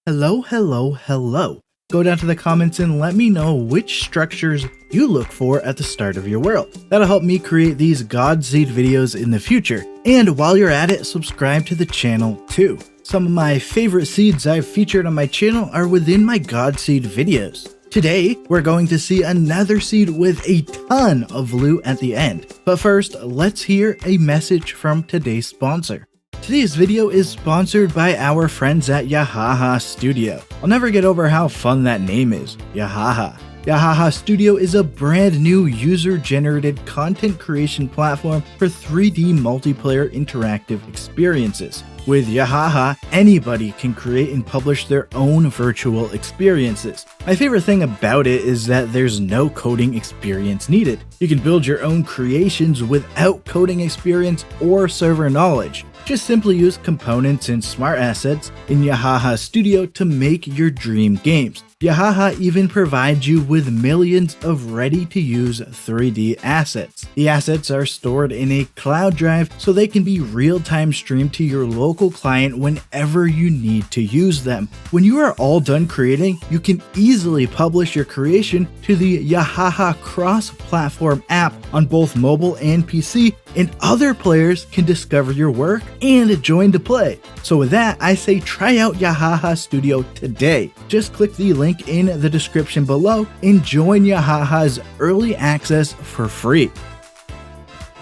Hello. Go down to the comments and let me know which structures you look for at the start of your world. That'll help me create these God Seed videos in the future. And while you're at it, subscribe to the channel too. Some of my favorite seeds I've featured on my channel are within my God Seed videos. Today, we're going to see another seed with a ton of loot at the end. But first, let's hear a message from today's sponsor. Today's video is sponsored by our friends at Yahaha Studio. I'll never get over how fun that name is, Yahaha. Yahaha Studio is a brand new user-generated content creation platform for 3D multiplayer interactive experiences. With Yahaha, anybody can create and publish their own virtual experiences. My favorite thing about it is that there's no coding experience needed. You can build your own creations without coding experience or server knowledge. Just simply use components and smart assets in Yahaha Studio to make your dream games. Yahaha even provides you with millions of ready-to-use 3D assets. The assets are stored in a cloud drive so they can be real-time streamed to your local client whenever you need to use them. When you are all done creating, you can easily publish your creation to the Yahaha cross-platform app on both mobile and PC, and other players can discover your work and join to play. So with that, I say try out Yahaha Studio today. Just click the link in the description below and join Yahaha's early access for free.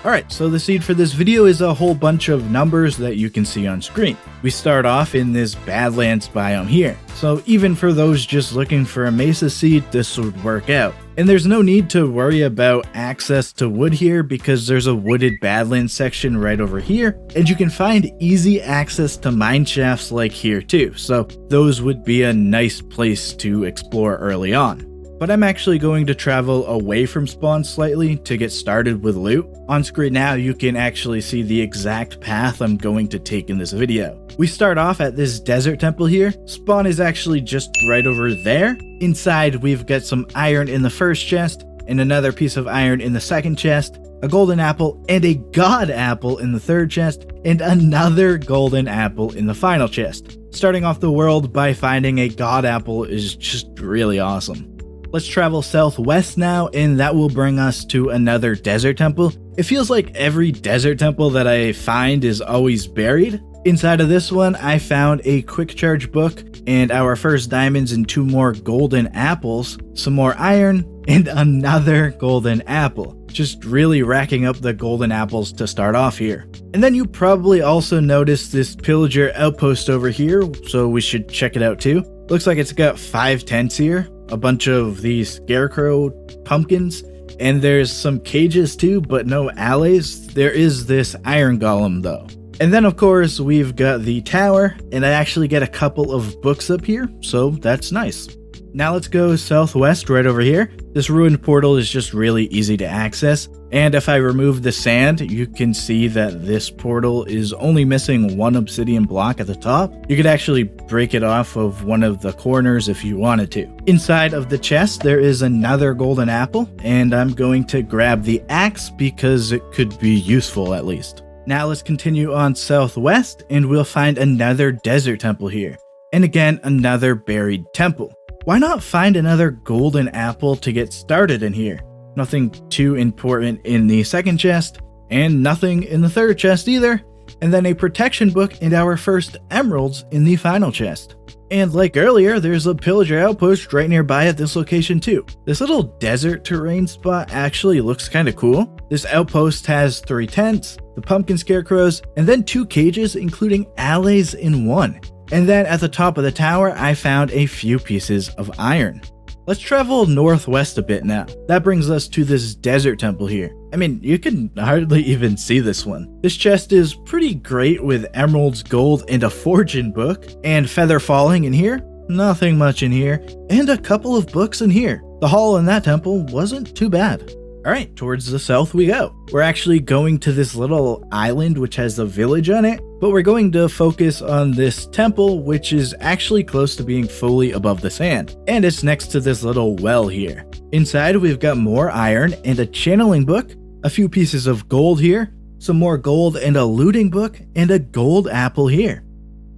Alright, so the seed for this video is a whole bunch of numbers that you can see on screen. We start off in this Badlands biome here, so even for those just looking for a mesa seed, this would work out. And there's no need to worry about access to wood here because there's a wooded Badlands section right over here, and you can find easy access to mine shafts like here too, so those would be a nice place to explore early on. But I'm actually going to travel away from spawn slightly to get started with loot. On screen now, you can actually see the exact path I'm going to take in this video. We start off at this desert temple here. Spawn is actually just right over there. Inside, we've got some iron in the first chest, and another piece of iron in the second chest, a golden apple and a god apple in the third chest, and another golden apple in the final chest. Starting off the world by finding a god apple is just really awesome. Let's travel southwest now, and that will bring us to another desert temple. It feels like every desert temple that I find is always buried. Inside of this one, I found a quick charge book, and our first diamonds and 2 more golden apples, some more iron, and another golden apple. Just really racking up the golden apples to start off here. And then you probably also noticed this pillager outpost over here, so we should check it out too. Looks like it's got 5 tents here, a bunch of these scarecrow pumpkins, and there's some cages too, but no allies. There is this iron golem though. And then of course we've got the tower, and I actually get a couple of books up here, so that's nice. Now let's go southwest right over here. This ruined portal is just really easy to access, and if I remove the sand, you can see that this portal is only missing 1 obsidian block at the top. You could actually break it off of one of the corners if you wanted to. Inside of the chest, there is another golden apple, and I'm going to grab the axe because it could be useful at least. Now let's continue on southwest, and we'll find another desert temple here, and again another buried temple. Why not find another golden apple to get started in here? Nothing too important in the second chest, and nothing in the third chest either, and then a protection book and our first emeralds in the final chest. And like earlier, there's a pillager outpost right nearby at this location too. This little desert terrain spot actually looks kinda cool. This outpost has 3 tents, the pumpkin scarecrows, and then 2 cages including allies in 1. And then at the top of the tower, I found a few pieces of iron. Let's travel northwest a bit now. That brings us to this desert temple here. I mean, you can hardly even see this one. This chest is pretty great with emeralds, gold, and a fortune book. And feather falling in here, nothing much in here, and a couple of books in here. The hall in that temple wasn't too bad. Alright, towards the south we go. We're actually going to this little island which has a village on it, but we're going to focus on this temple which is actually close to being fully above the sand. And it's next to this little well here. Inside we've got more iron and a channeling book, a few pieces of gold here, some more gold and a looting book, and a gold apple here.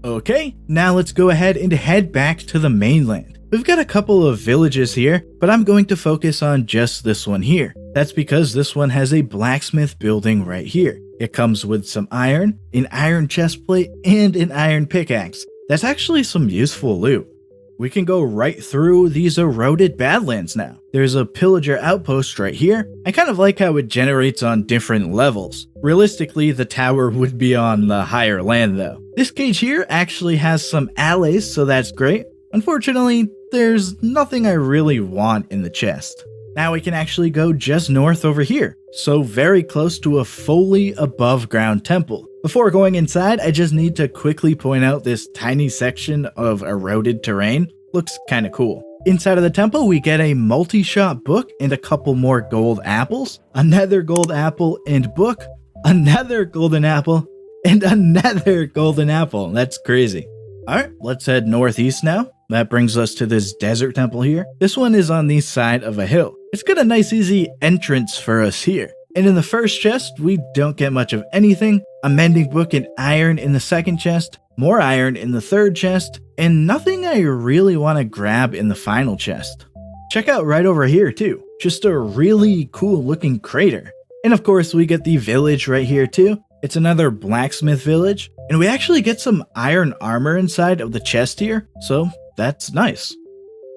Okay, now let's go ahead and head back to the mainland. We've got a couple of villages here, but I'm going to focus on just this one here. That's because this one has a blacksmith building right here. It comes with some iron, an iron chestplate, and an iron pickaxe. That's actually some useful loot. We can go right through these eroded badlands now. There's a pillager outpost right here. I kind of like how it generates on different levels. Realistically, the tower would be on the higher land though. This cage here actually has some allays, so that's great. Unfortunately, there's nothing I really want in the chest. Now we can actually go just north over here, so very close to a fully above ground temple. Before going inside, I just need to quickly point out this tiny section of eroded terrain. Looks kinda cool. Inside of the temple, we get a multi-shot book and a couple more gold apples, another gold apple and book, another golden apple, and another golden apple. That's crazy. Alright, let's head northeast now. That brings us to this desert temple here. This one is on the side of a hill. It's got a nice easy entrance for us here. And in the first chest, we don't get much of anything. A mending book and iron in the second chest, more iron in the third chest, and nothing I really want to grab in the final chest. Check out right over here too. Just a really cool looking crater. And of course we get the village right here too. It's another blacksmith village, and we actually get some iron armor inside of the chest here, so that's nice.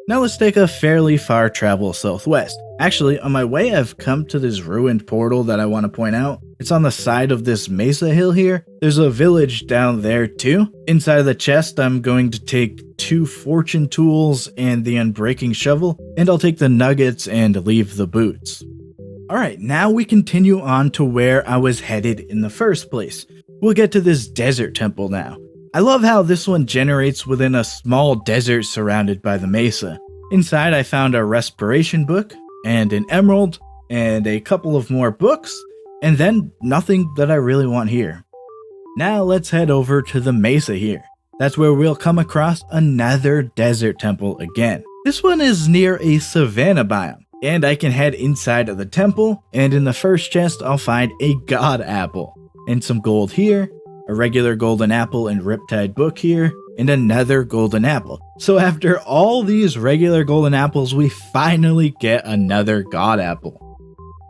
Now let's take a fairly far travel southwest. Actually, on my way I've come to this ruined portal that I want to point out. It's on the side of this mesa hill here. There's a village down there too. Inside of the chest I'm going to take 2 fortune tools and the unbreaking shovel, and I'll take the nuggets and leave the boots. Alright, now we continue on to where I was headed in the first place. We'll get to this desert temple now. I love how this one generates within a small desert surrounded by the mesa. Inside I found a respiration book, and an emerald, and a couple of more books, and then nothing that I really want here. Now let's head over to the mesa here. That's where we'll come across another desert temple again. This one is near a savanna biome. And I can head inside of the temple, and in the first chest I'll find a god apple, and some gold here, a regular golden apple and riptide book here, and another golden apple. So after all these regular golden apples, we finally get another god apple.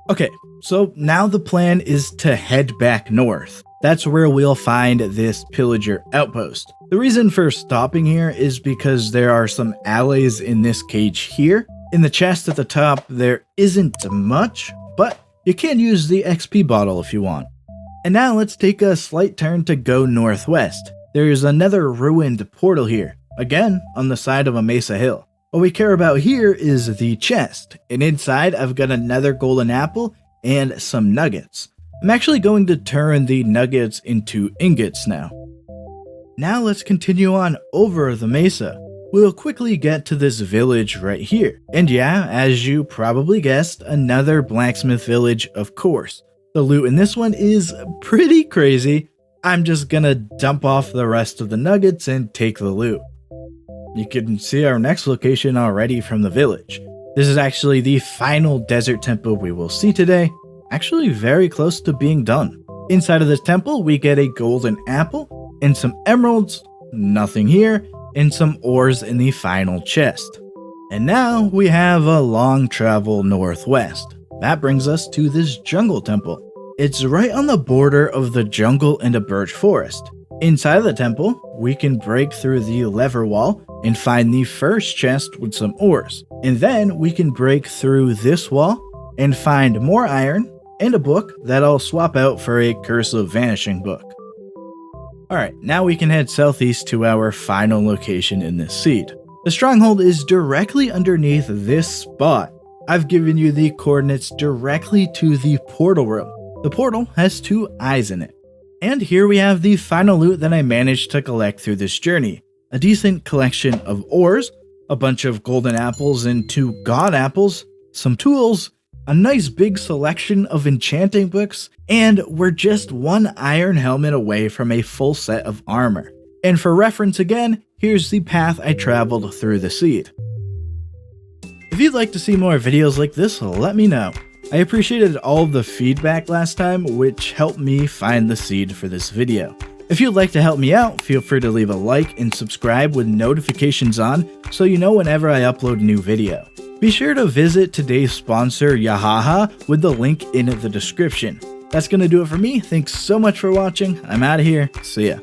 Okay, so now the plan is to head back north. That's where we'll find this pillager outpost. The reason for stopping here is because there are some allays in this cage here. In the chest at the top, there isn't much, but you can use the XP bottle if you want. And now let's take a slight turn to go northwest. There's another ruined portal here, again on the side of a mesa hill. What we care about here is the chest, and inside I've got another golden apple and some nuggets. I'm actually going to turn the nuggets into ingots now. Now let's continue on over the mesa. We'll quickly get to this village right here. And yeah, as you probably guessed, another blacksmith village, of course. The loot in this one is pretty crazy. I'm just gonna dump off the rest of the nuggets and take the loot. You can see our next location already from the village. This is actually the final desert temple we will see today. Actually very close to being done. Inside of this temple, we get a golden apple and some emeralds, nothing here, and some ores in the final chest. And now we have a long travel northwest. That brings us to this jungle temple. It's right on the border of the jungle and a birch forest. Inside of the temple, we can break through the lever wall and find the first chest with some ores. And then we can break through this wall and find more iron and a book that I'll swap out for a Curse of Vanishing book. Alright, now we can head southeast to our final location in this seed. The stronghold is directly underneath this spot. I've given you the coordinates directly to the portal room. The portal has 2 eyes in it. And here we have the final loot that I managed to collect through this journey. A decent collection of ores, a bunch of golden apples and 2 god apples, some tools, a nice big selection of enchanting books, and we're just 1 iron helmet away from a full set of armor. And for reference again, here's the path I traveled through the seed. If you'd like to see more videos like this, let me know. I appreciated all of the feedback last time, which helped me find the seed for this video. If you'd like to help me out, feel free to leave a like and subscribe with notifications on so you know whenever I upload a new video. Be sure to visit today's sponsor, Yahaha, with the link in the description. That's going to do it for me. Thanks so much for watching. I'm out of here. See ya.